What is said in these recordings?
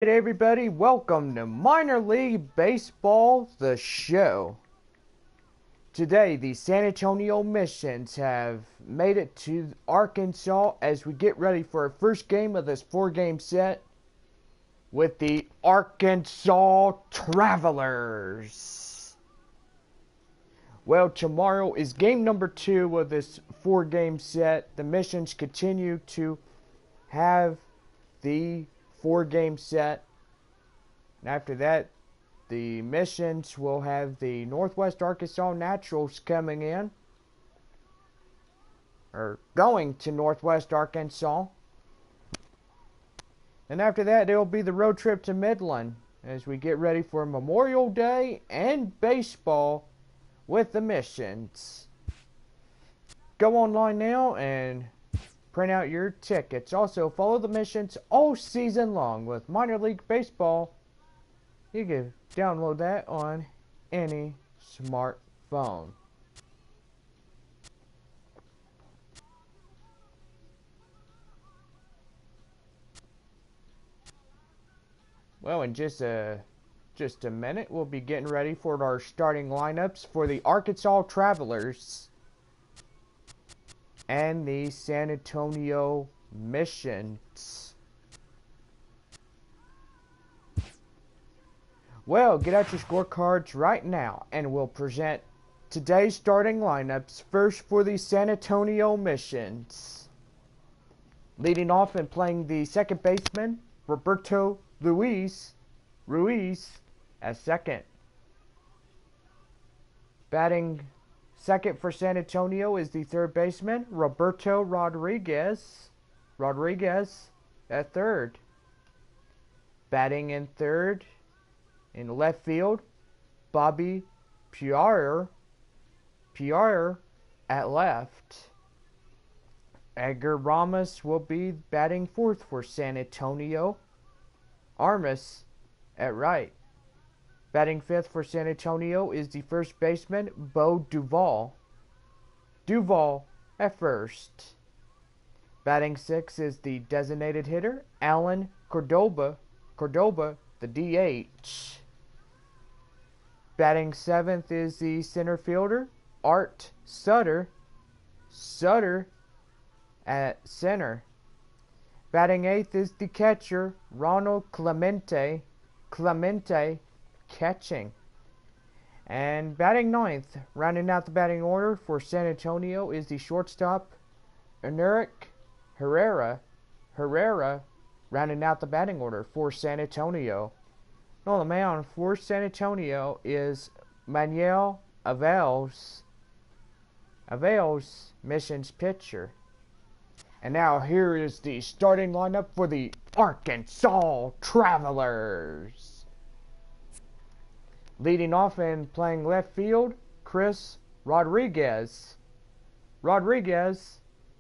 Hey everybody, welcome to Minor League Baseball, the show. Today, the San Antonio Missions have made it to Arkansas as we get ready for our first game of this 4-game set with the Arkansas Travelers. Well, tomorrow is game number 2 of this 4-game set. The Missions continue to have the 4-game set. And after that, the Missions will have the Northwest Arkansas Naturals coming in, or going to Northwest Arkansas. And after that, it'll be the road trip to Midland as we get ready for Memorial Day and baseball with the Missions. Go online now and print out your tickets. Also, follow the Missions all season long with Minor League Baseball. You can download that on any smartphone. Well, in just a minute, we'll be getting ready for our starting lineups for the Arkansas Travelers and the San Antonio Missions. Well, get out your scorecards right now and we'll present today's starting lineups. First for the San Antonio Missions. Leading off and playing the second baseman, Roberto Ruiz as second. Batting second for San Antonio is the third baseman, Roberto Rodriguez at third. Batting in third, in left field, Bobby Pierre at left. Edgar Ramos will be batting fourth for San Antonio. Armas at right. Batting fifth for San Antonio is the first baseman, Bo Duvall at first. Batting sixth is the designated hitter, Alan Cordoba, the DH. Batting seventh is the center fielder, Art Sutter at center. Batting eighth is the catcher, Ronald Clemente catching. And batting ninth, rounding out the batting order for San Antonio, is the shortstop, Enrique Herrera, rounding out the batting order for San Antonio. On the mound for San Antonio is Manuel Avails, Missions pitcher. And now here is the starting lineup for the Arkansas Travelers. Leading off and playing left field, Chris Rodriguez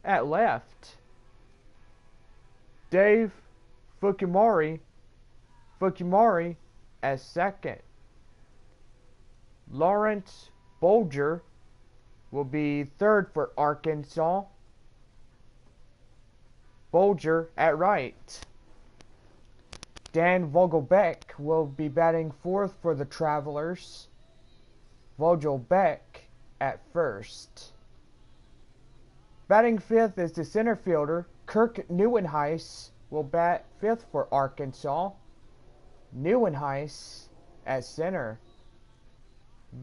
at left. Dave Fukimori as second. Lawrence Bolger will be third for Arkansas. Bolger at right. Dan Vogelbeck will be batting fourth for the Travelers. Vogelbeck at first. Batting fifth is the center fielder, Kirk Neuenhuis will bat fifth for Arkansas. Neuenhuis at center.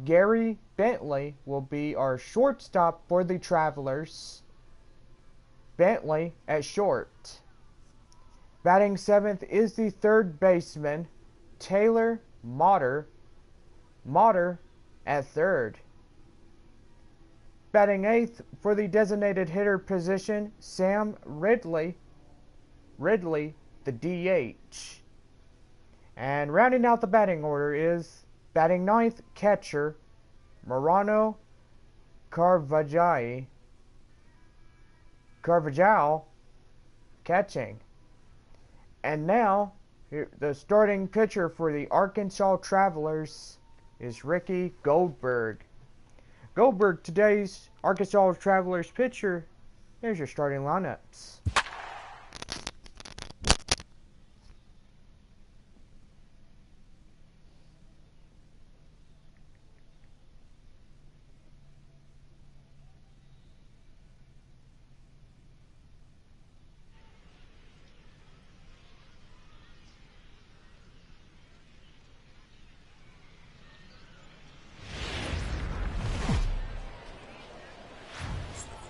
Gary Bentley will be our shortstop for the Travelers. Bentley at short. Batting seventh is the third baseman, Taylor Motter at third. Batting eighth for the designated hitter position, Sam Ridley, the DH. And rounding out the batting order is batting ninth, catcher, Morano Carvajal catching. And now, the starting pitcher for the Arkansas Travelers is Ricky Goldberg. Today's Arkansas Travelers pitcher. Here's your starting lineups.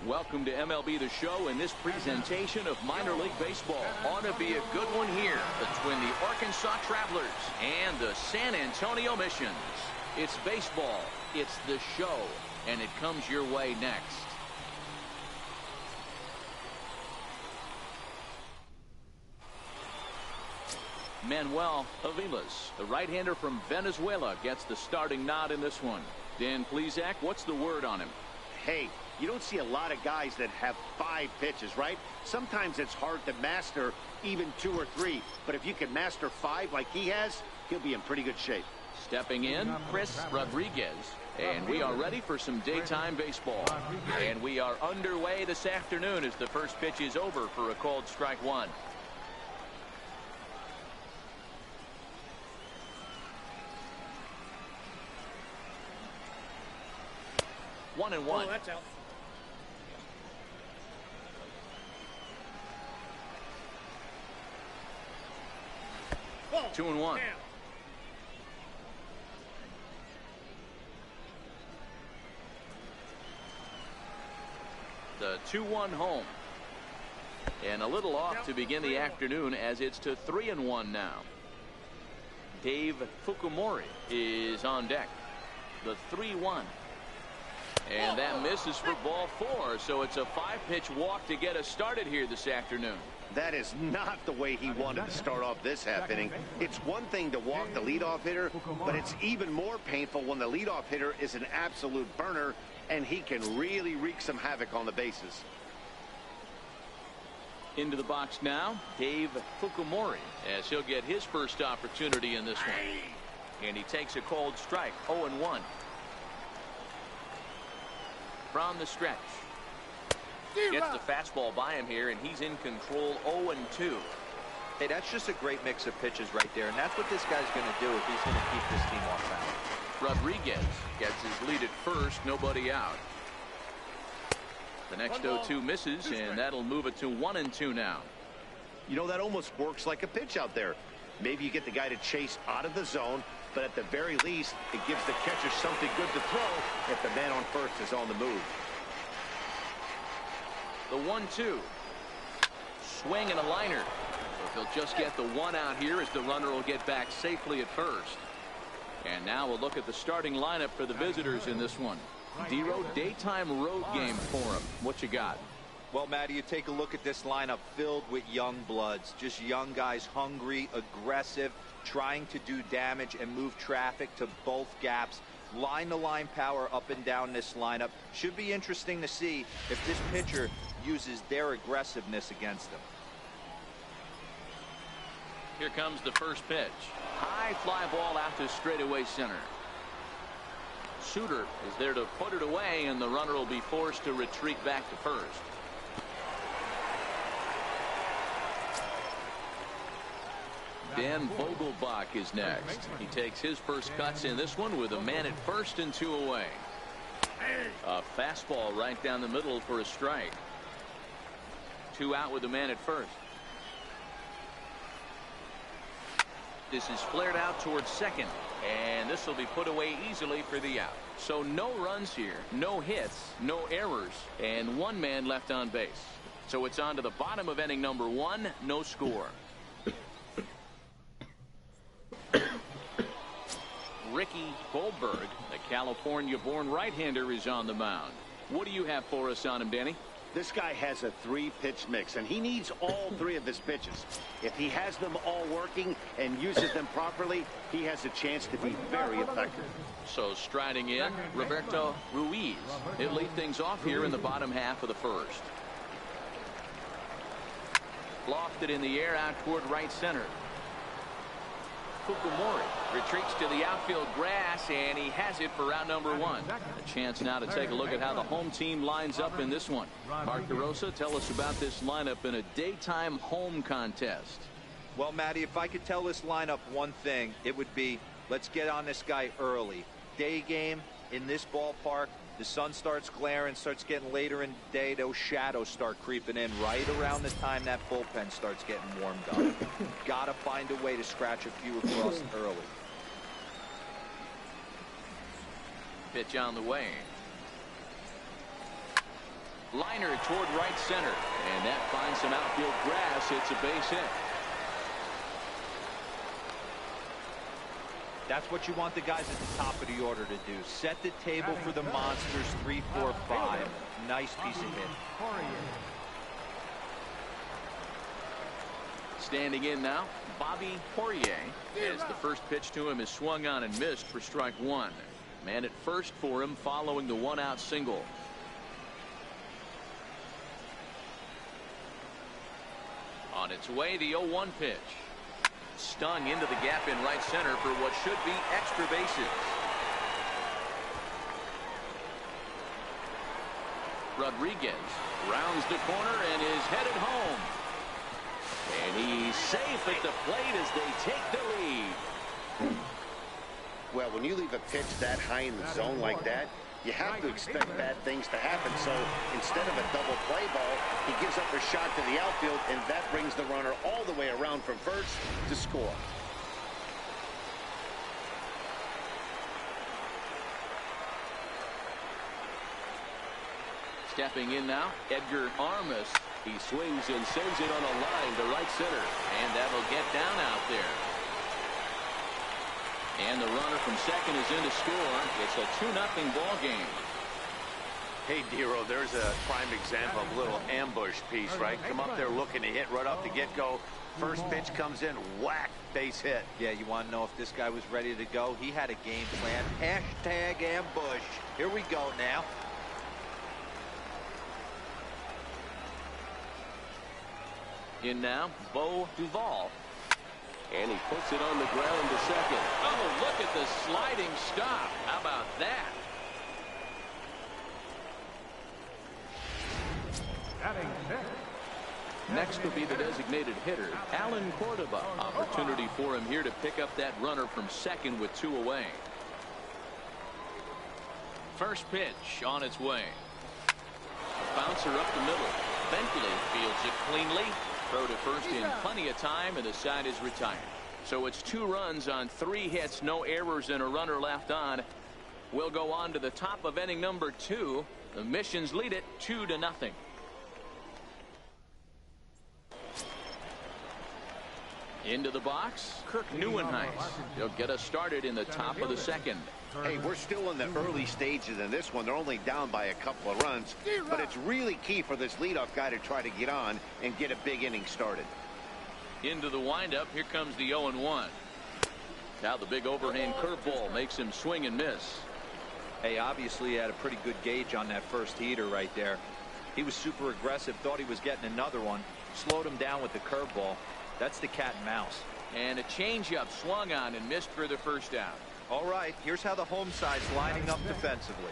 Welcome to MLB The Show and this presentation of minor league baseball. Ought to be a good one here between the Arkansas Travelers and the San Antonio Missions. It's baseball, it's the show, and it comes your way next. Manuel Aviles, the right-hander from Venezuela, gets the starting nod in this one. Dan Plesac, what's the word on him? Hey, you don't see a lot of guys that have 5 pitches, right? Sometimes it's hard to master even 2 or 3. But if you can master 5 like he has, he'll be in pretty good shape. Stepping in, Chris Rodriguez. And we are ready for some daytime baseball. And we are underway this afternoon as the first pitch is over for a called strike one. One and one. Oh, that's out. Oh, 2 and 1. damn. The 2-1 home. And a little off to begin the afternoon as it's to 3 and 1 now. Dave Fukumori is on deck. The 3-1. And that misses for ball 4, so it's a 5-pitch walk to get us started here this afternoon. That is not the way he wanted to start off this half inning. It's one thing to walk the leadoff hitter, but it's even more painful when the leadoff hitter is an absolute burner, and he can really wreak some havoc on the bases. Into the box now, Dave Fukumori, as he'll get his first opportunity in this one. And he takes a called strike, 0-1. From the stretch. Gets the fastball by him here, and he's in control, 0-2. Hey, that's just a great mix of pitches right there, and that's what this guy's going to do if he's going to keep this team off balance. Rodriguez gets his lead at first, nobody out. The next 0-2 misses, and that'll move it to 1-2 now. You know, that almost works like a pitch out there. Maybe you get the guy to chase out of the zone, but at the very least, it gives the catcher something good to throw if the man on first is on the move. The 1-2. Swing and a liner. If he'll just get the one out here as the runner will get back safely at first. And now we'll look at the starting lineup for the visitors in this one. D-Row, daytime road game for him. What you got? Well, Matty, you take a look at this lineup filled with young bloods. Just young guys, hungry, aggressive, trying to do damage and move traffic to both gaps. Line-to-line power up and down this lineup. Should be interesting to see if this pitcher uses their aggressiveness against them. Here comes the first pitch. High fly ball out to straightaway center. Suter is there to put it away, and the runner will be forced to retreat back to first. Dan Vogelbach is next. He takes his first cuts in this one with a man at first and 2 away. A fastball right down the middle for a strike. 2 out with the man at first. This is flared out towards second, and this will be put away easily for the out. So no runs here, no hits, no errors, and 1 man left on base. So it's on to the bottom of inning number 1, no score. Ricky Goldberg, the California-born right-hander, is on the mound. What do you have for us on him, Danny? This guy has a 3-pitch mix, and he needs all 3 of his pitches. If he has them all working and uses them properly, he has a chance to be very effective. So striding in, Roberto Ruiz. He'll lead things off here in the bottom half of the first. Lofted in the air out toward right center. Fukumori retreats to the outfield grass, and he has it for round number 1. A chance now to take a look at how the home team lines up in this one. Mark DeRosa, tell us about this lineup in a daytime home contest. Well, Matty, if I could tell this lineup one thing, it would be let's get on this guy early. Day game in this ballpark, the sun starts glaring, starts getting later in the day, those shadows start creeping in right around the time that bullpen starts getting warmed up. Gotta find a way to scratch a few across early. Pitch on the way. Liner toward right center, and that finds some outfield grass. It's a base hit. That's what you want the guys at the top of the order to do. Set the table for the monsters 3, 4, 5. Nice piece of hit. Standing in now, Bobby Poirier, as the first pitch to him is swung on and missed for strike one. Man at first for him following the one-out single. On its way, the 0-1 pitch. Stung into the gap in right center for what should be extra bases. Rodriguez rounds the corner and is headed home. And he's safe at the plate as they take the lead. Well, when you leave a pitch that high in the zone like that, you have to expect bad things to happen. So instead of a double play ball, he gives up a shot to the outfield, and that brings the runner all the way around from first to score. Stepping in now, Edgar Armas. He swings and sends it on a line to right center, and that'll get down out there. And the runner from second is in to score. It's a 2-0 ball game. Hey, Dero, there's a prime example of a little ambush piece, right? Come up there looking to hit right off the get-go. First pitch comes in, whack, base hit. Yeah, you want to know if this guy was ready to go? He had a game plan. Hashtag ambush. Here we go now. In now, Bo Duvall. And he puts it on the ground to second. Oh, look at the sliding stop. How about that? Next will be the designated hitter, Alan Cordoba. Opportunity for him here to pick up that runner from second with 2 away. First pitch on its way. A bouncer up the middle. Bentley fields it cleanly. Throw to first in plenty of time, and the side is retired. So it's 2 runs on 3 hits, no errors, and a runner left on. We'll go on to the top of inning number 2. The Missions lead it 2-0. Into the box, Kirk Neuenhuis. He'll get us started in the top of the second. Hey, we're still in the early stages in this one. They're only down by a couple of runs, but it's really key for this leadoff guy to try to get on and get a big inning started. Into the windup, here comes the 0-1. Now the big overhand curveball makes him swing and miss. Hey, obviously he had a pretty good gauge on that first heater right there. He was super aggressive, thought he was getting another one, slowed him down with the curveball. That's the cat and mouse. And a changeup swung on and missed for the first out. All right, here's how the home side's lining up defensively.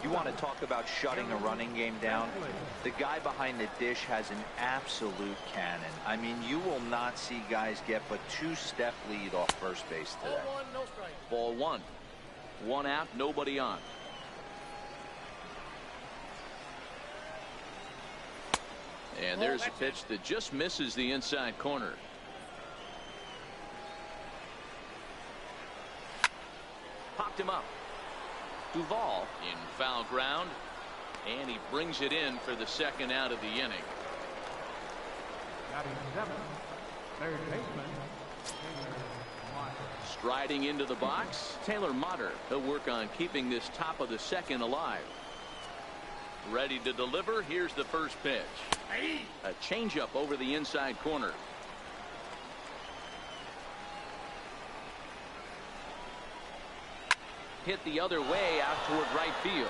You want to talk about shutting a running game down? The guy behind the dish has an absolute cannon. I mean, you will not see guys get but 2-step lead off first base today. Ball 1. 1 out, nobody on. And there's a pitch that just misses the inside corner. Popped him up. Duvall in foul ground, and he brings it in for the second out of the inning. Striding into the box, Taylor Motter. He'll work on keeping this top of the second alive. Ready to deliver. Here's the first pitch. A changeup over the inside corner. Hit the other way out toward right field.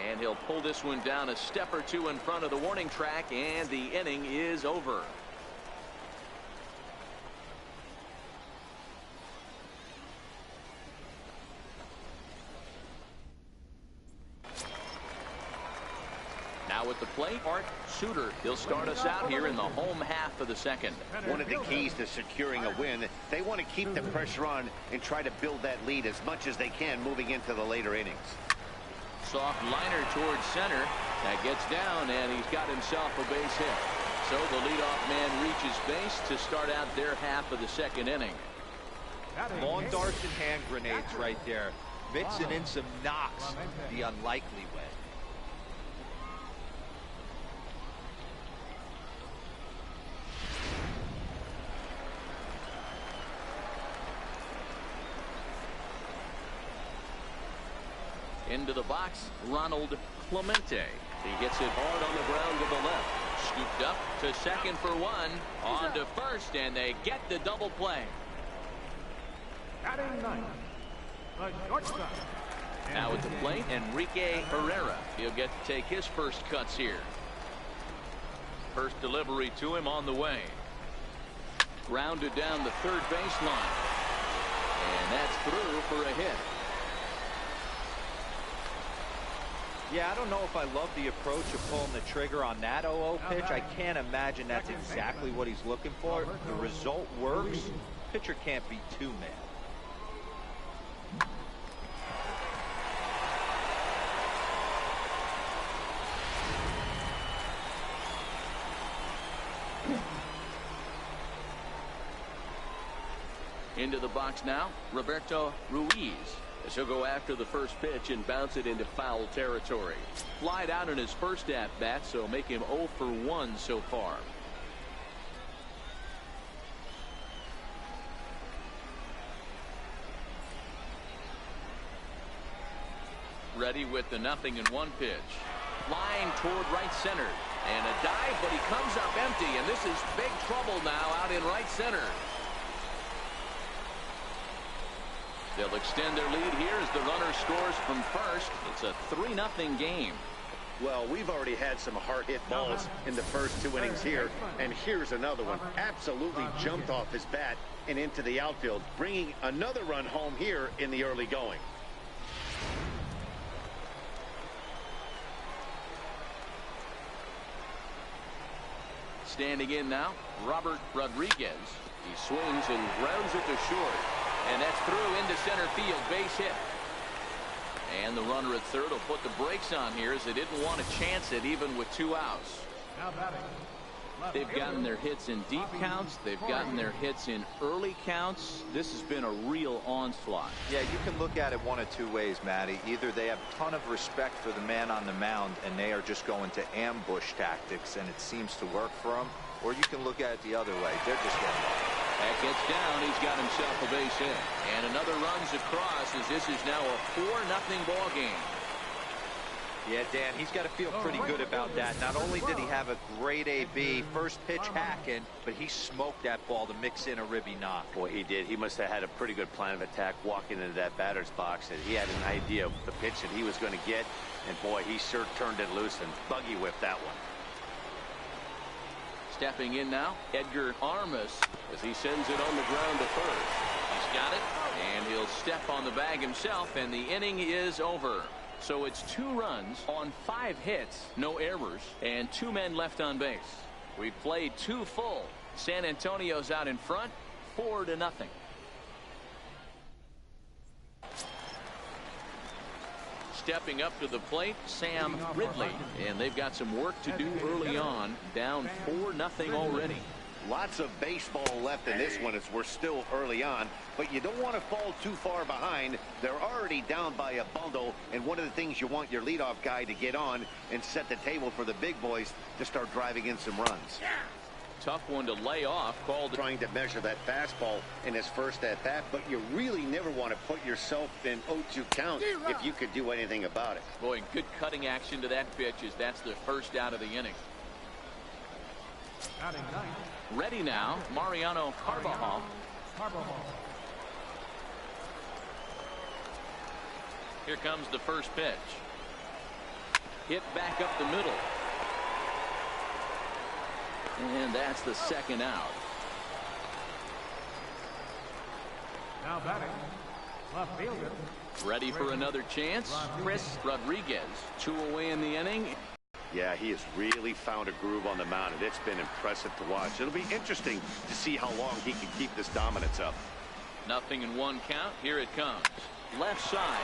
And he'll pull this one down a step or 2 in front of the warning track, and the inning is over. Now at the plate, Art Suter. He'll start us out here in the home half of the second. One of the keys to securing a win, they want to keep the pressure on and try to build that lead as much as they can moving into the later innings. Soft liner towards center. That gets down, and he's got himself a base hit. So the leadoff man reaches base to start out their half of the second inning. Lawn darts and hand grenades right there. Mixing in some knocks the unlikely way. Into the box, Ronald Clemente. He hits it hard on the ground to the left. Scooped up to second for one. On to first, and they get the double play. Batting ninth, the shortstop. Now at the plate, Enrique Herrera. He'll get to take his first cuts here. First delivery to him on the way. Grounded down the third baseline. And that's through for a hit. Yeah, I don't know if I love the approach of pulling the trigger on that 0-0 pitch. I can't imagine that's exactly what he's looking for. The result works. Pitcher can't be too mad. Into the box now, Roberto Ruiz. As he'll go after the first pitch and bounce it into foul territory. Flied out in his first at-bat, so make him 0 for 1 so far. Ready with the 0-1 pitch. Flying toward right center. And a dive, but he comes up empty, and this is big trouble now out in right center. They'll extend their lead here as the runner scores from first. It's a 3-0 game. Well, we've already had some hard-hit balls in the first 2 innings here, and here's another one. Absolutely jumped off his bat and into the outfield, bringing another run home here in the early going. Standing in now, Robert Rodriguez. He swings and grounds it to short. And that's through into center field, base hit. And the runner at third will put the brakes on here as they didn't want to chance it even with 2 outs. They've gotten their hits in deep counts. They've gotten their hits in early counts. This has been a real onslaught. Yeah, you can look at it one of 2 ways, Matty. Either they have a ton of respect for the man on the mound and they are just going to ambush tactics and it seems to work for them, or you can look at it the other way. They're just getting off. That gets down. He's got himself a base hit. And another runs across as this is now a 4-0 ball game. Yeah, Dan, he's got to feel pretty good about that. Not only did he have a great AB, first pitch hacking, but he smoked that ball to mix in a ribby knock. Boy, he did. He must have had a pretty good plan of attack walking into that batter's box. And he had an idea of the pitch that he was going to get. And boy, he sure turned it loose and buggy whipped that one. Stepping in now, Edgar Armas as he sends it on the ground to first. He's got it, and he'll step on the bag himself, and the inning is over. So it's 2 runs on 5 hits, no errors, and 2 men left on base. We played 2 full. San Antonio's out in front, 4-0. Stepping up to the plate, Sam Ridley, and they've got some work to do early on, down 4-0 already. Lots of baseball left in this one as we're still early on, but you don't want to fall too far behind. They're already down by a bundle, and one of the things you want your leadoff guy to get on and set the table for the big boys to start driving in some runs. Tough one to lay off, called. Trying to measure that fastball in his first at-bat, but you really never want to put yourself in 0-2 count if you could do anything about it. Boy, good cutting action to that pitch as that's the first out of the inning. Ready now, Mariano Carbajal. Here comes the first pitch. Hit back up the middle. And that's the second out. Now batting, left fielder. Ready for another chance, Chris Rodriguez. 2 away in the inning. Yeah, he has really found a groove on the mound, and it's been impressive to watch. It'll be interesting to see how long he can keep this dominance up. 0-1 count. Here it comes. Left side.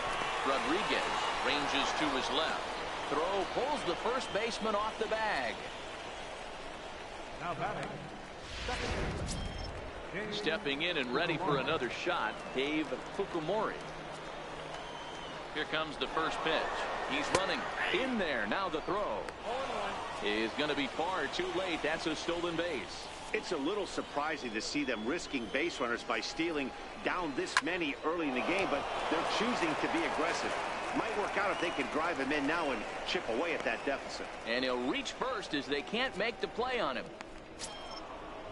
Rodriguez ranges to his left. Throw pulls the first baseman off the bag. Now batting, Stepping in and ready for another shot, Dave Fukumori. Here comes the first pitch. He's running in there. Now the throw is going to be far too late. That's a stolen base. It's a little surprising to see them risking base runners by stealing down this many early in the game, but they're choosing to be aggressive. Might work out if they can drive him in now and chip away at that deficit. And he'll reach first as they can't make the play on him.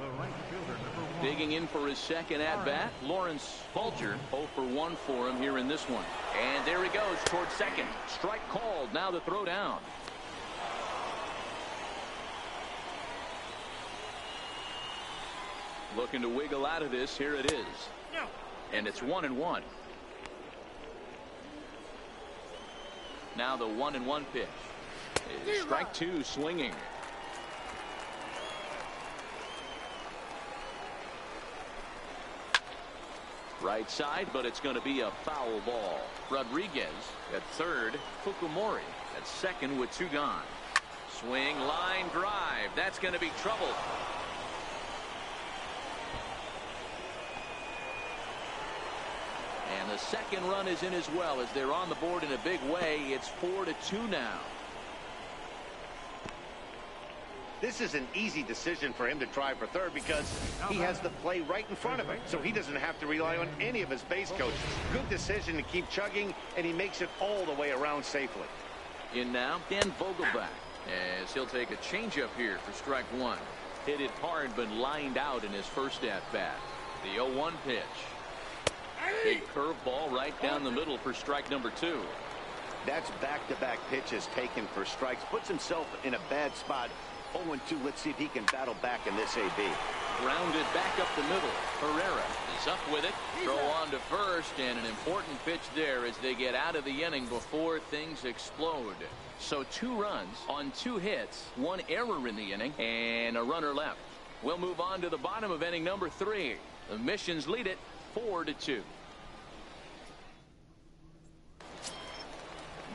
The right fielder, number 1. Digging in for his second at-bat, Lawrence Fulcher. 0 for 1 for him here in this one. And there he goes towards second. Strike called. Now the throw down. Looking to wiggle out of this. Here it is. And it's 1-1. Now the 1-1 pitch. Is strike 2 swinging. Right side, but it's going to be a foul ball. Rodriguez at third. Fukumori at second with 2 gone. Swing, line drive. That's going to be trouble. And the second run is in as well as they're on the board in a big way. It's 4-2 now. This is an easy decision for him to try for third because he has the play right in front of him, so he doesn't have to rely on any of his base coaches. Good decision to keep chugging, and he makes it all the way around safely. In now, Dan Vogelback, as he'll take a changeup here for strike 1. Hit it hard, but lined out in his first at-bat. The 0-1 pitch. Big curveball right down the middle for strike number 2. That's back-to-back pitches taken for strikes. Puts himself in a bad spot. 0-2. Let's see if he can battle back in this AB. Grounded back up the middle. Herrera is up with it. Throw on to first, and an important pitch there as they get out of the inning before things explode. So 2 runs on 2 hits, 1 error in the inning, and a runner left. We'll move on to the bottom of inning number 3. The Missions lead it 4-2.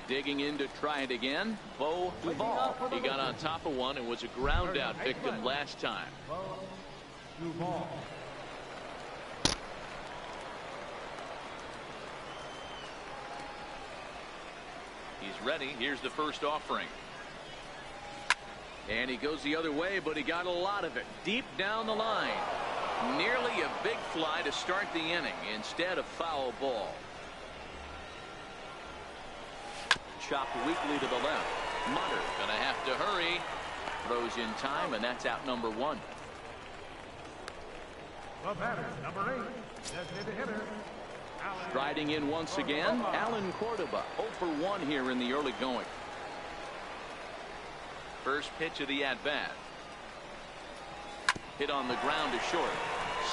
Digging in to try it again, Bo Duvall. He got on top of one and was a ground out victim last time. Duvall. He's ready. Here's the first offering. And he goes the other way, but he got a lot of it deep down the line. Nearly a big fly to start the inning. Instead, a foul ball. Chopped weakly to the left. Mutter gonna have to hurry. Throws in time, and that's out number 1. The batter, number 8. Designated hitter. Striding in once again, Alan Cordoba. 0 for 1 here in the early going. First pitch of the at-bat. Hit on the ground to short.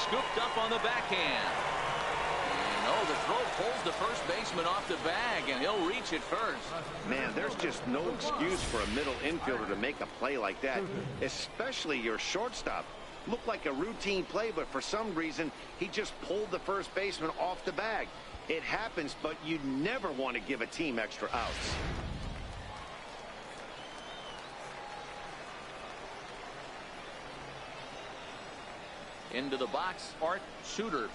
Scooped up on the backhand. Oh, the throw pulls the first baseman off the bag, and he'll reach it first. Man, there's just no excuse for a middle infielder to make a play like that, especially your shortstop. Looked like a routine play, but for some reason, he just pulled the first baseman off the bag. It happens, but you never want to give a team extra outs. Into the box, Art Suter.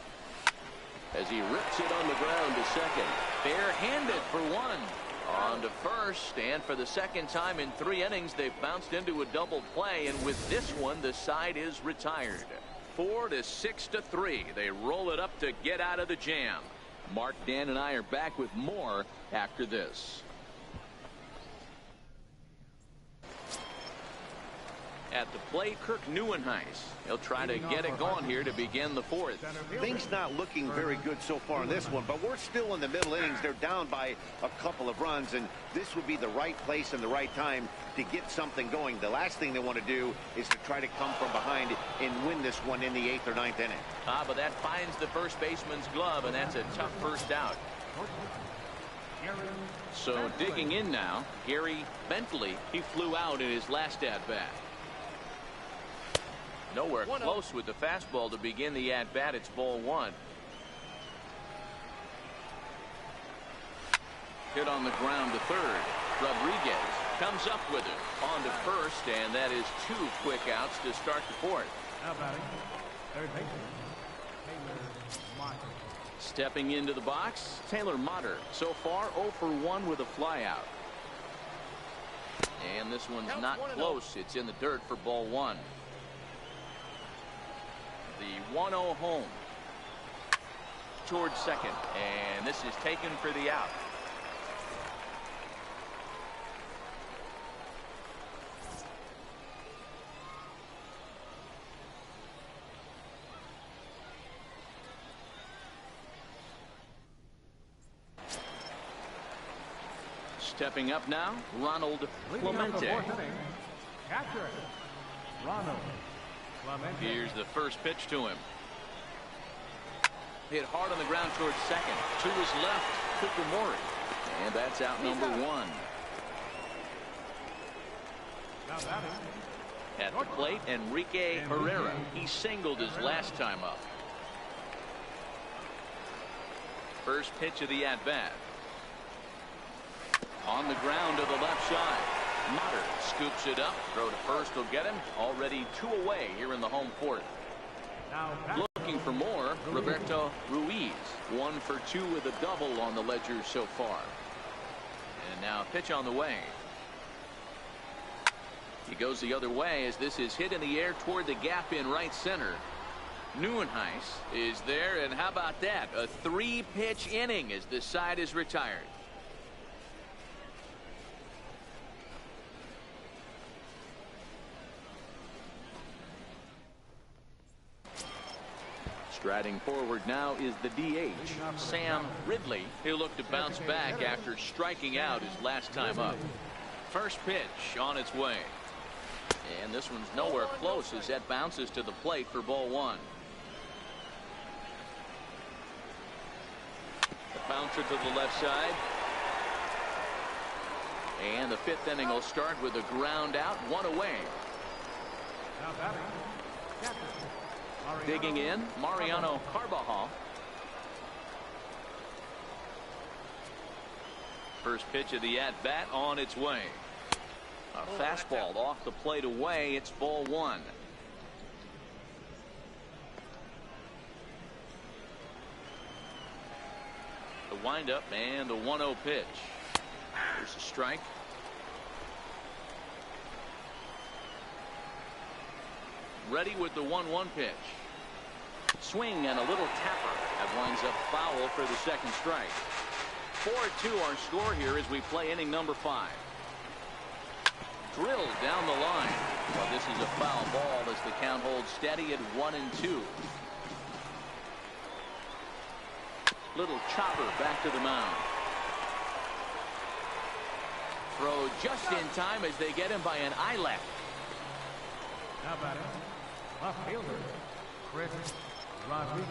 As he rips it on the ground to second. Bare-handed for 1. On to first, and for the second time in 3 innings, they've bounced into a double play, and with this one, the side is retired. 4-6-3. They roll it up to get out of the jam. Mark, Dan, and I are back with more after this. At the plate, Kirk Neuenhuis. He'll try to get it going here to begin the 4th. Things not looking very good so far in this one, but we're still in the middle innings. They're down by a couple of runs, and this would be the right place and the right time to get something going. The last thing they want to do is to try to come from behind and win this one in the 8th or 9th inning. But that finds the first baseman's glove, and that's a tough first out. So digging in now, Gary Bentley. He flew out in his last at-bat. Nowhere close with the fastball to begin the at-bat. It's ball 1. Hit on the ground to third. Rodriguez comes up with it. On to first, and that is 2 quick outs to start the 4th. Now batting, third baseman, Taylor Motter. Stepping into the box, Taylor Motter. So far, 0 for 1 with a flyout. And this one's not close. It's in the dirt for ball 1. The 1-0 home towards second, and this is taken for the out. Stepping up now, Ronald Clemente. Catcher, Ronald Clemente. Here's the first pitch to him. Hit hard on the ground towards second. To his left, Fukumori. And that's out number one. Now batting, At the plate, Enrique Herrera. He singled his last time up. First pitch of the at-bat. On the ground to the left side. Motter scoops it up. Throw to first will get him. Already 2 away here in the home fourth. now batting, Looking for more, Roberto Ruiz. 1 for 2 with a double on the ledger so far. And now pitch on the way. He goes the other way as this is hit in the air toward the gap in right center. Neuenhuis is there, and how about that? A 3-pitch inning as this side is retired. Striding forward now is the DH, Sam Ridley. He'll look to bounce back after striking out his last time up. First pitch on its way. And this one's nowhere close as that bounces to the plate for ball one. The bouncer to the left side. And the 5th inning will start with a ground out, 1 away. now batting, catcher, Digging in, Mariano Carbajal. First pitch of the at-bat on its way. A fastball off the plate away. It's ball one. The windup and the 1-0 pitch. There's a strike. Ready with the 1-1 pitch. Swing and a little tapper. That winds up foul for the second strike. 4-2 our score here as we play inning number 5. Drilled down the line. Well, this is a foul ball as the count holds steady at 1-2. Little chopper back to the mound. Throw just in time as they get him by an eyelash. now batting, left fielder, Chris Rodriguez.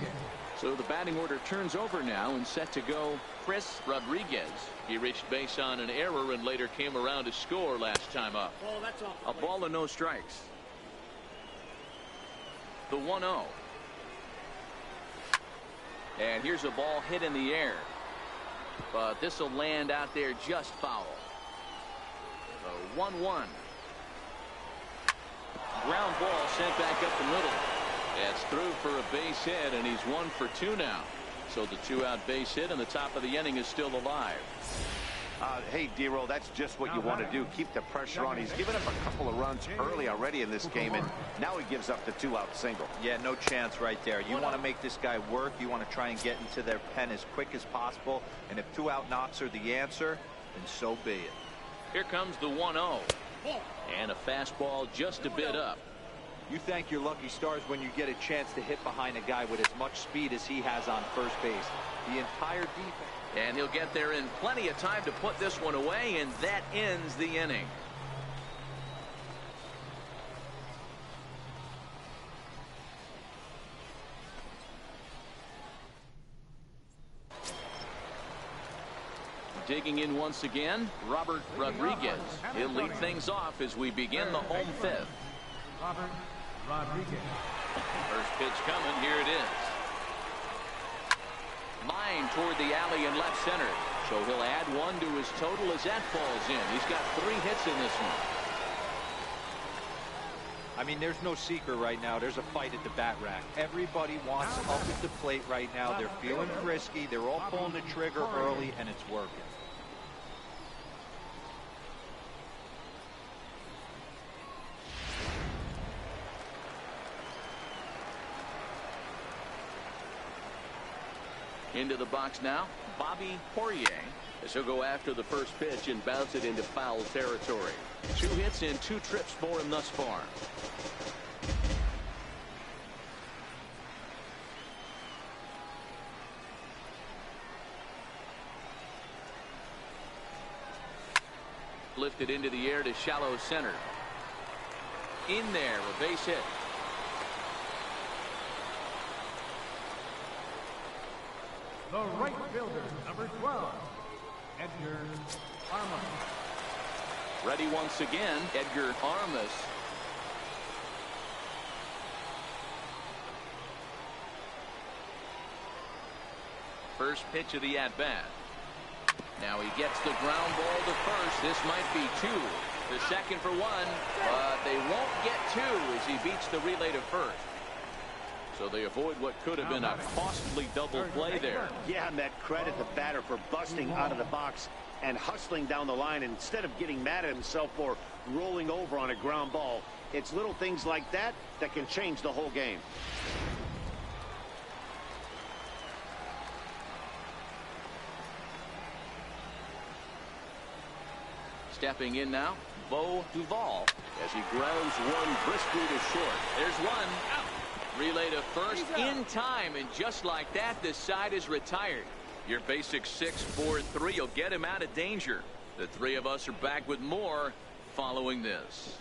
So the batting order turns over now and set to go Chris Rodriguez. He reached base on an error and later came around to score last time up. A ball and no strikes. The 1-0. And here's a ball hit in the air. But this will land out there just foul. The 1-1. Ground ball sent back up the middle. It's through for a base hit, and he's 1 for 2 now. So the 2-out base hit, and the top of the inning is still alive. Hey, Dero, that's just what you want to do. Keep the pressure on. He's given up a couple of runs early already in this game, and now he gives up the 2-out single. Yeah, no chance right there. You want to make this guy work. You want to try and get into their pen as quick as possible. And if 2-out knocks are the answer, then so be it. Here comes the 1-0. And a fastball just a bit up. You thank your lucky stars when you get a chance to hit behind a guy with as much speed as he has on first base. The entire defense. And he'll get there in plenty of time to put this one away, and that ends the inning. Digging in once again, Robert Rodriguez. He'll lead things off as we begin the home 5th. Robert Rodriguez. First pitch coming. Here it is. Line toward the alley in left center. So he'll add 1 to his total as that falls in. He's got 3 hits in this one. I mean, there's no secret right now. There's a fight at the bat rack. Everybody wants up at the plate right now. They're feeling frisky. They're all pulling the trigger early, and it's working. Into the box now, Bobby Poirier. As he'll go after the first pitch and bounce it into foul territory. 2 hits and 2 trips for him thus far. lifted into the air to shallow center. In there, a base hit. The right fielder, number 12, Edgar Armas. Ready once again, Edgar Armas. First pitch of the at-bat. Now he gets the ground ball to first. This might be two. The second for one, but they won't get two as he beats the relay to first. So they avoid what could have been a costly double play there. Yeah, Met, credit the batter for busting out of the box and hustling down the line instead of getting mad at himself for rolling over on a ground ball. It's little things like that that can change the whole game. Stepping in now, Bo Duvall as he grounds one briskly to short. There's one out. Relay to first in time, and just like that, this side is retired. Your basic 6-4-3 will get him out of danger. The three of us are back with more following this.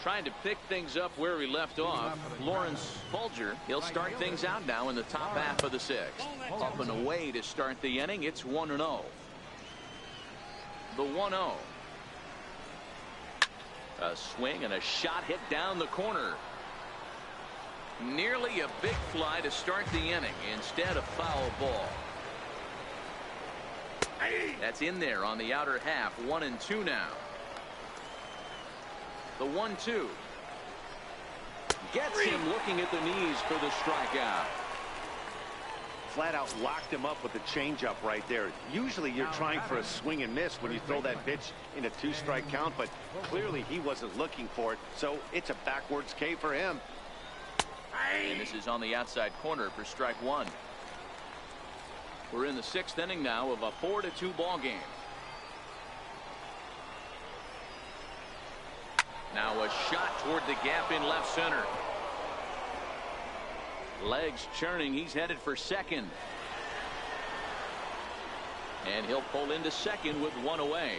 Trying to pick things up where we left off. Lawrence Folger, he'll start things out now in the top half of the sixth. Up and away to start the inning. It's 1-0. The 1-0. A swing and a shot hit down the corner. Nearly a big fly to start the inning. Instead, a foul ball. That's in there on the outer half. 1-2 now. The 1-2. Gets him looking at the knees for the strikeout. Flat out locked him up with the changeup right there. Usually you're trying for a swing and miss when you throw that pitch in a 2-strike count, but clearly he wasn't looking for it, so it's a backwards K for him. And this is on the outside corner for strike one. We're in the sixth inning now of a 4-2 ball game. Now a shot toward the gap in left center. Legs churning. He's headed for second. And he'll pull into second with one away.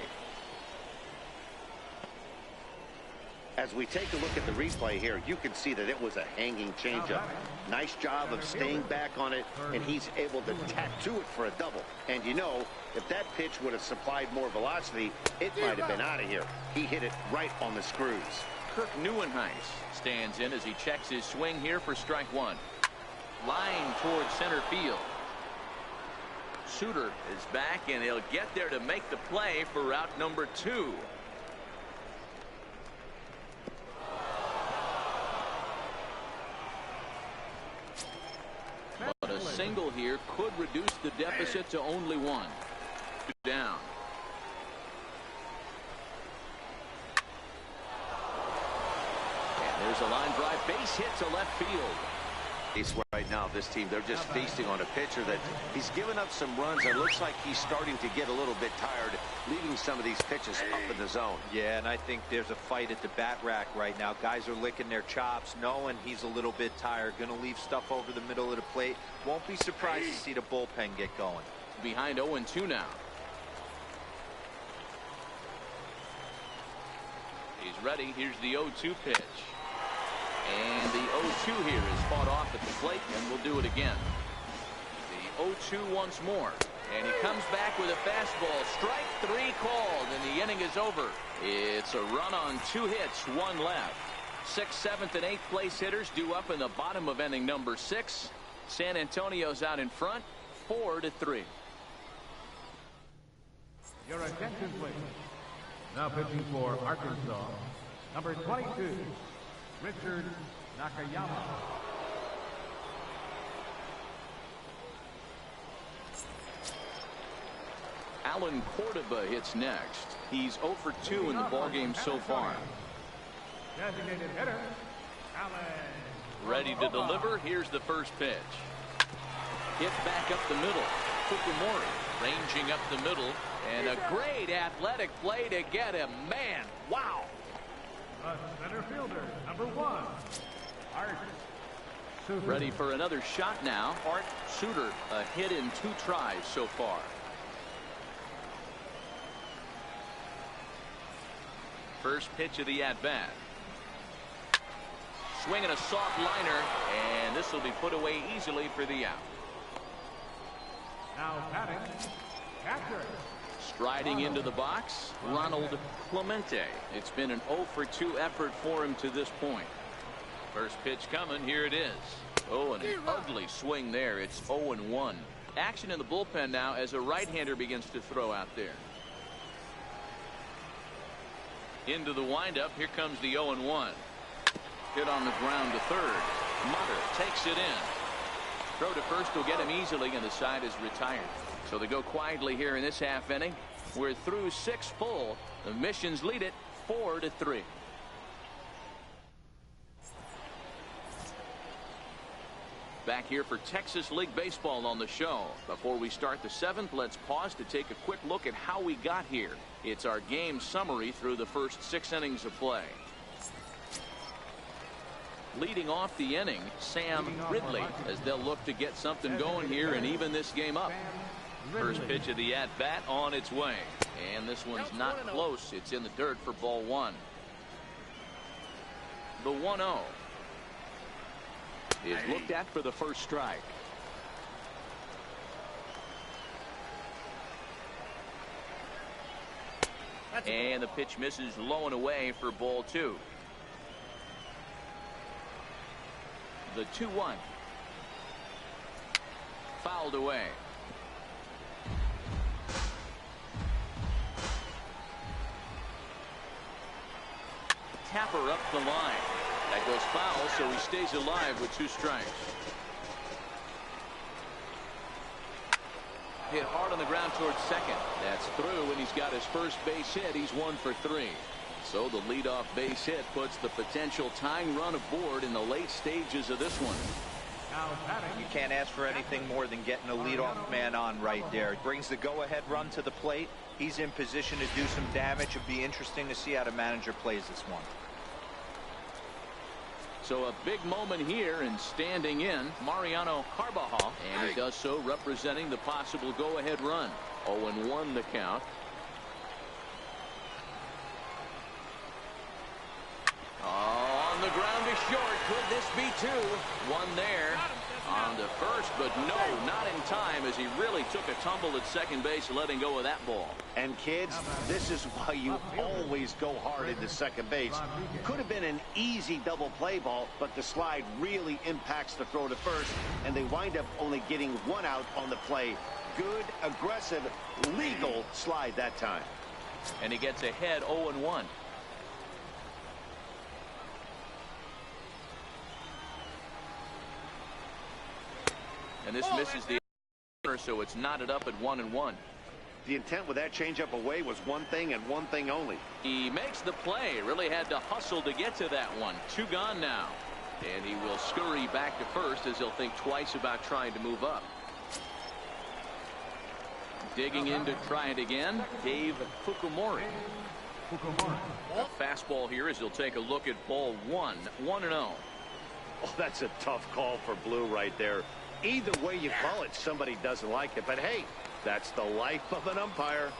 As we take a look at the replay here, you can see that it was a hanging changeup. Nice job of staying back on it, and he's able to tattoo it for a double. And you know, if that pitch would have supplied more velocity, it might have been out of here. He hit it right on the screws. Kirk Neuenhuis stands in as he checks his swing here for strike one. Line towards center field. Suter is back, and he'll get there to make the play for out number 2. But a single here could reduce the deficit to only 1. Down. And there's a line drive base hit to left field. Right now, this team, they're just feasting on a pitcher that he's given up some runs. It looks like he's starting to get a little bit tired, leaving some of these pitches up in the zone. Yeah, and I think there's a fight at the bat rack right now. Guys are licking their chops, knowing he's a little bit tired, going to leave stuff over the middle of the plate. Won't be surprised to see the bullpen get going. Behind 0-2 now. He's ready. Here's the 0-2 pitch. And the 0-2 here is fought off at the plate, and we'll do it again. The 0-2 once more. And he comes back with a fastball. Strike 3 called, and the inning is over. It's a run on 2 hits, 1 left. 6th, 7th, and 8th place hitters due up in the bottom of inning number 6. San Antonio's out in front, 4-3. Your attention, please. Now pitching for Arkansas, number 22. Richard Nakayama. Alan Cordoba hits next. He's 0 for 2 in the ballgame so far. Designated hitter, Alan. Ready to deliver. Here's the first pitch. Hit back up the middle. Fukumori ranging up the middle. And a great athletic play to get him. Man, wow. The center fielder, number 1, Art Ready for another shot now. Art Suter, a hit in 2 tries so far. First pitch of the at-bat. Swinging a soft liner, and this will be put away easily for the out. Now batting, catcher. Striding into the box, Ronald Clemente. It's been an 0 for 2 effort for him to this point. First pitch coming, here it is. Oh, and an ugly swing there. It's 0-1. Action in the bullpen now as a right-hander begins to throw out there. Into the windup, here comes the 0-1. Hit on the ground to third. Mutter takes it in. Throw to first will get him easily, and the side is retired. So they go quietly here in this half inning. We're through 6 full. The Missions lead it 4-3. Back here for Texas League Baseball on the show. Before we start the 7th, let's pause to take a quick look at how we got here. It's our game summary through the first 6 innings of play. Leading off the inning, Sam Ridley, as they'll look to get something going here and even this game up. First pitch of the at-bat on its way. And this one's not close. It's in the dirt for ball 1. The 1-0 is looked at for the first strike. And the pitch misses low and away for ball 2. The 2-1. Fouled away. Tapper up the line. That goes foul, so he stays alive with 2 strikes. Hit hard on the ground towards second. That's through, and he's got his first base hit. He's 1 for 3. So the leadoff base hit puts the potential tying run aboard in the late stages of this one. You can't ask for anything more than getting a leadoff man on right there. It brings the go-ahead run to the plate. He's in position to do some damage. It'd be interesting to see how the manager plays this one. So a big moment here, and standing in, Mariano Carbajal, and he does so representing the possible go-ahead run. 0-1 the count. On the ground is short. Could this be 2? 1 there on the first, but no, not in time, as he really took a tumble at second base, letting go of that ball. And kids, this is why you always go hard into second base. Could have been an easy double play ball, but the slide really impacts the throw to first, and they wind up only getting 1 out on the play. Good, aggressive, legal slide that time. And he gets ahead 0-1. And this misses the corner, so it's knotted up at 1-1. The intent with that changeup away was one thing and one thing only. He makes the play. Really had to hustle to get to that one. 2 gone now. And he will scurry back to first, as he'll think twice about trying to move up. Digging in to try it again, Dave Fukumori. A fastball here as he'll take a look at ball 1. 1-0. Oh, that's a tough call for Blue right there. Either way you call it, somebody doesn't like it. But hey, that's the life of an umpire.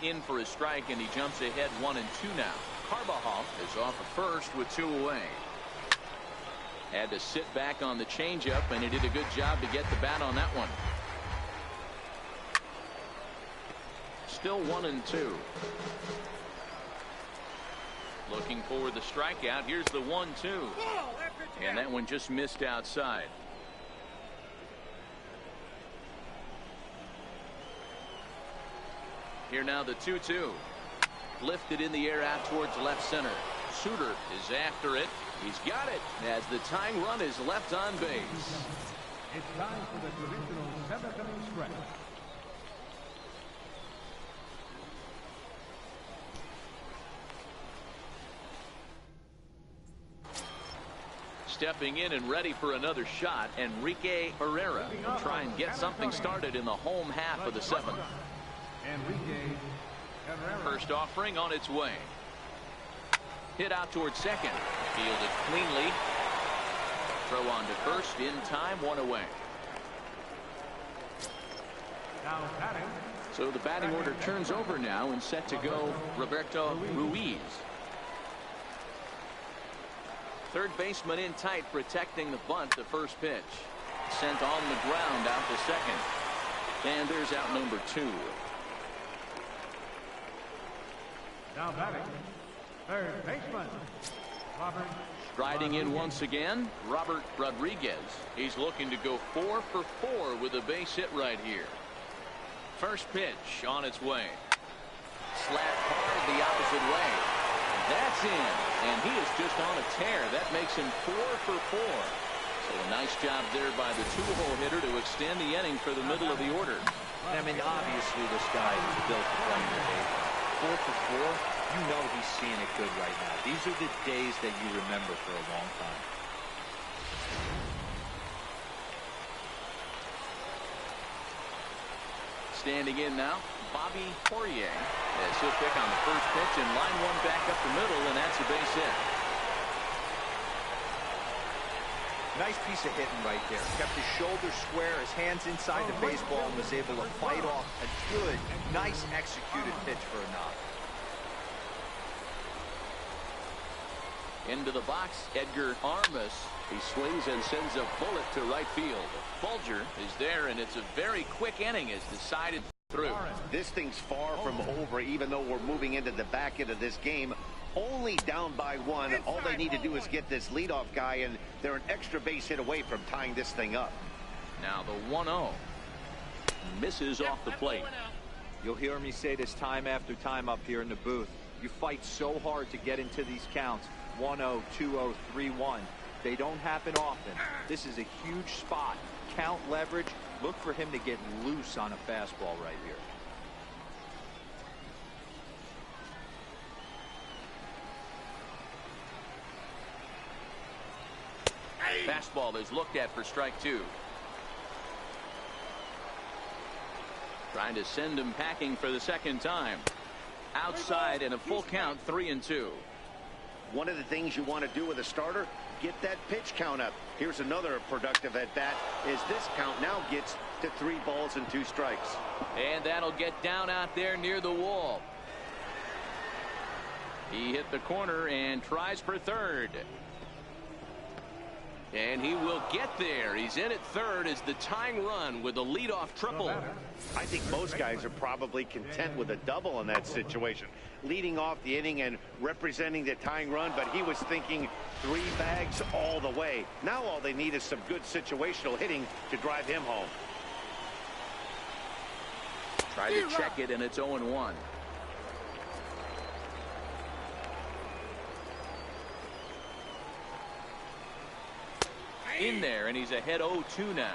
In for a strike, and he jumps ahead 1-2 now. Carbajal is off at first with 2 away. Had to sit back on the changeup, and he did a good job to get the bat on that one. Still 1-2. Looking for the strikeout. Here's the 1-2. And that one just missed outside. Here now the 2-2. Lifted in the air out towards left center. Suter is after it. He's got it as the tying run is left on base. It's time for the traditional 7th inning stretch. Stepping in and ready for another shot, Enrique Herrera will try and get something started in the home half of the 7th. Enrique Herrera. First offering on its way. Hit out towards second. Fielded cleanly. Throw on to first in time, 1 away. Now batting. So the batting order turns over now and set to go Roberto Ruiz. Third baseman in tight, protecting the bunt. The first pitch sent on the ground out to second. And there's out number 2. Now batting. Third baseman. Robert. Striding in once again, Robert Rodriguez. He's looking to go 4 for 4 with a base hit right here. First pitch on its way. Slapped hard the opposite way. That's in, and he is just on a tear. That makes him 4 for 4. So a nice job there by the 2-hole hitter to extend the inning for the middle of the order. I mean, obviously this guy is built to play in the baseball. 4 for 4. You know he's seeing it good right now. These are the days that you remember for a long time. Standing in now, Bobby Poirier, as he'll pick on the first pitch and line one back up the middle, and that's a base hit. Nice piece of hitting right there. Kept his shoulders square, his hands inside the baseball, and was able to fight off a good, nice executed pitch for a knock. Into the box, Edgar Armas. He swings and sends a bullet to right field. Folger is there, and it's a very quick inning as decided through. This thing's far from over, even though we're moving into the back end of this game. Only down by 1. All they need to do is get this leadoff guy, and they're an extra base hit away from tying this thing up. Now the 1-0. Misses off the plate. You'll hear me say this time after time up here in the booth. You fight so hard to get into these counts. 1-0, 2-0, 3-1. They don't happen often. This is a huge spot. Count leverage. Look for him to get loose on a fastball right here. Fastball is looked at for strike 2. Trying to send him packing for the second time. Outside and a full count, 3-2. One of the things you want to do with a starter, get that pitch count up. Here's another productive at bat, as this count now gets to 3 balls and 2 strikes. And that'll get down out there near the wall. He hit the corner and tries for third. And he will get there. He's in at third as the tying run with a leadoff triple. I think most guys are probably content with a double in that situation. Leading off the inning and representing the tying run, but he was thinking 3 bags all the way. Now all they need is some good situational hitting to drive him home. Try to check it, and it's 0-1. In there, and he's ahead 0-2 now.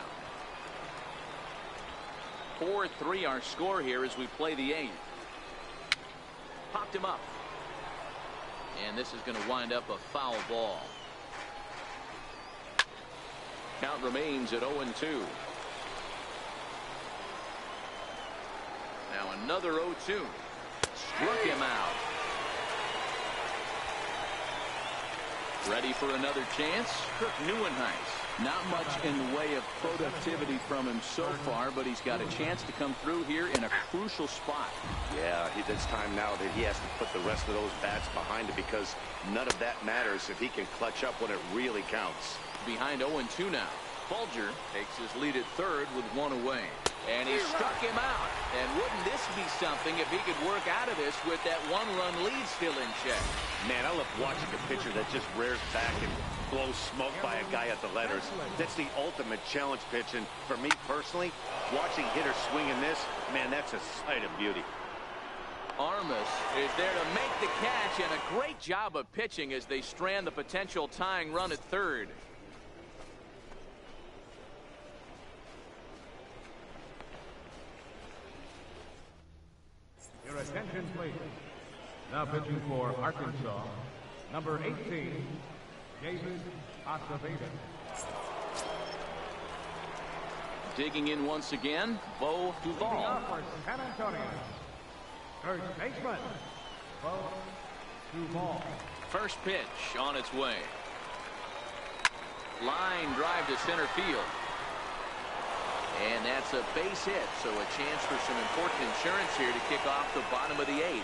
4-3 our score here as we play the 8th. Popped him up. And this is going to wind up a foul ball. Count remains at 0-2. Now another 0-2. Struck him out. Ready for another chance? Kirk Neuenhuis. Not much in the way of productivity from him so far, but he's got a chance to come through here in a crucial spot. Yeah, it's time now that he has to put the rest of those bats behind it, because none of that matters if he can clutch up when it really counts. Behind 0-2 now. Folger takes his lead at third with 1 away. And he struck him out. And wouldn't this be something if he could work out of this with that 1-run lead still in check? Man, I love watching a pitcher that just rears back and blows smoke by a guy at the letters. That's the ultimate challenge pitch. And for me personally, watching hitters swinging this, man, that's a sight of beauty. Armas is there to make the catch, and a great job of pitching as they strand the potential tying run at third. Your attention, please. Now pitching for Arkansas, number 18, David Acevedo. Digging in once again, Bo Leading Duvall. off for San Antonio, first baseman, Bo 2-ball. First pitch on its way. Line drive to center field. And that's a base hit, so a chance for some important insurance here to kick off the bottom of the 8th.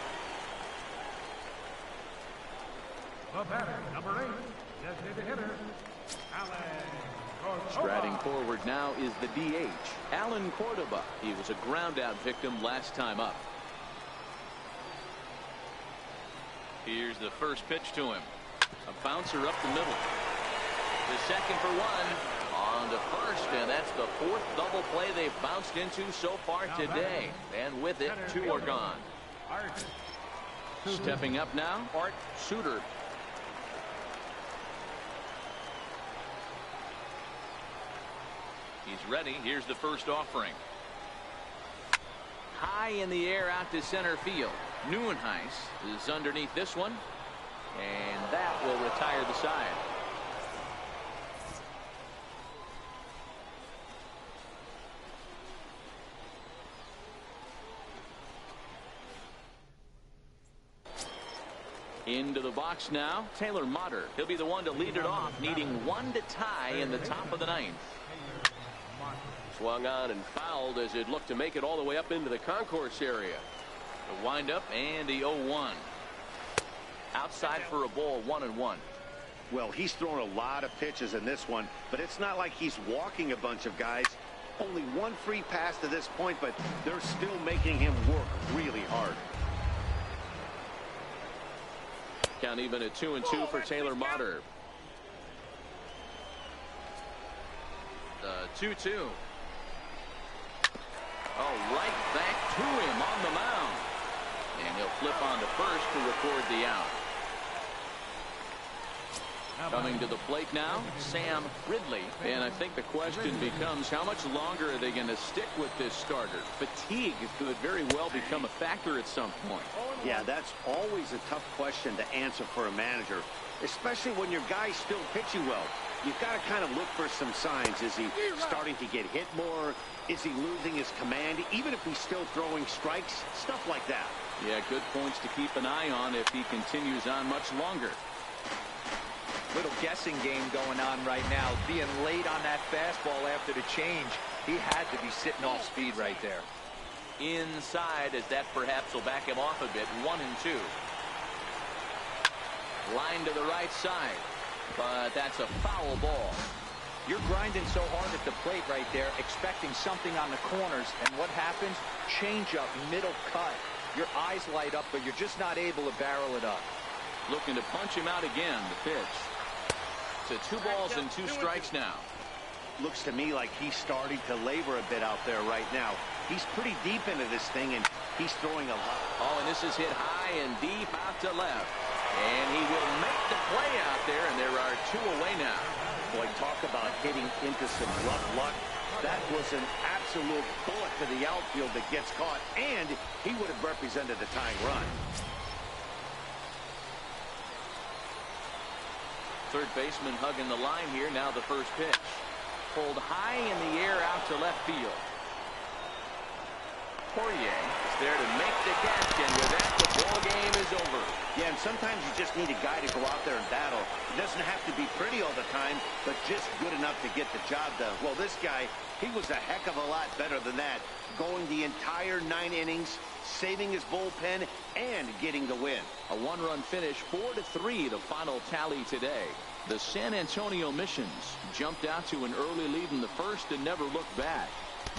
The batter, number 8, designated hitter, Alan Córdoba. Striding forward now is the DH, Alan Córdoba. He was a ground-out victim last time up. Here's the first pitch to him. A bouncer up the middle. The second for one. On to first, and that's the 4th double play they've bounced into so far today. And with it, 2 are gone. Stepping up now, Art Suter. He's ready. Here's the first offering. High in the air out to center field. Neuenhuis is underneath this one, and that will retire the side. Into the box now, Taylor Motter. He'll be the one to lead it off, needing 1 to tie in the top of the 9th. Swung on and fouled as it looked to make it all the way up into the concourse area. The windup and the 0-1. Outside for a ball, 1-1. Well, he's thrown a lot of pitches in this one, but it's not like he's walking a bunch of guys. Only 1 free pass to this point, but they're still making him work really hard. Count even at 2-2 for Taylor Motter. The 2-2. Oh, right back to him on the mound. And he'll flip on to first to record the out. Coming to the plate now, Sam Ridley. And I think the question becomes, how much longer are they going to stick with this starter? Fatigue could very well become a factor at some point. Yeah, that's always a tough question to answer for a manager, especially when your guy's still pitching well. You've got to kind of look for some signs. Is he starting to get hit more? Is he losing his command, even if he's still throwing strikes? Stuff like that. Yeah, good points to keep an eye on if he continues on much longer. Little guessing game going on right now. Being late on that fastball after the change, he had to be sitting off speed right there. Inside, as that perhaps will back him off a bit. 1-2. Line to the right side, but that's a foul ball. You're grinding so hard at the plate right there, expecting something on the corners, and what happens? Change up, middle cut. Your eyes light up, but you're just not able to barrel it up. Looking to punch him out again. The pitch. To 2 balls and 2 strikes now. Looks to me like he's starting to labor a bit out there right now. He's pretty deep into this thing, and he's throwing a lot. Oh, and this is hit high and deep out to left. And he will make the play out there, and there are 2 away now. Boy, talk about hitting into some rough luck. That was an absolute bullet to the outfield that gets caught, and he would have represented the tying run. Third baseman hugging the line here. Now the first pitch. Pulled high in the air out to left field. Poirier is there to make the catch, and with that, the ball game is over. Yeah, and sometimes you just need a guy to go out there and battle. It doesn't have to be pretty all the time, but just good enough to get the job done. Well, this guy, he was a heck of a lot better than that, going the entire 9 innings, saving his bullpen, and getting the win. A 1-run finish, 4-3, the final tally today. The San Antonio Missions jumped out to an early lead in the first and never looked back.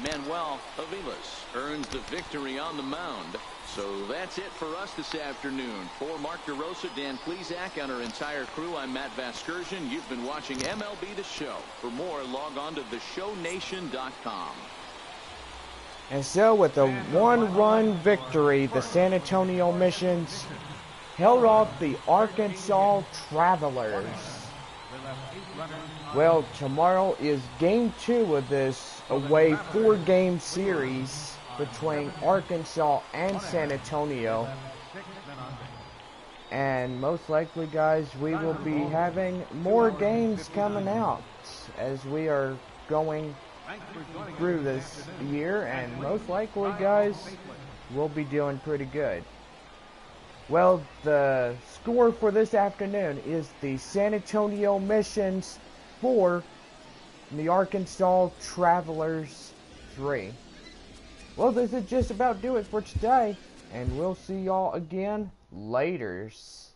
Manuel Aviles earns the victory on the mound. So that's it for us this afternoon. For Mark DeRosa, Dan Plesac, and our entire crew, I'm Matt Vasgersian. You've been watching MLB The Show. For more, log on to theshownation.com. And so with a 1-run victory, the San Antonio Missions held off the Arkansas Travelers. Well, tomorrow is game 2 of this away 4-game series between Arkansas and San Antonio. And most likely, guys, we will be having more games coming out as we are going through this year, and most likely, guys, we'll be doing pretty good. Well, the score for this afternoon is the San Antonio Missions 4 and the Arkansas Travelers 3. Well, this is just about do it for today, and we'll see y'all again laters.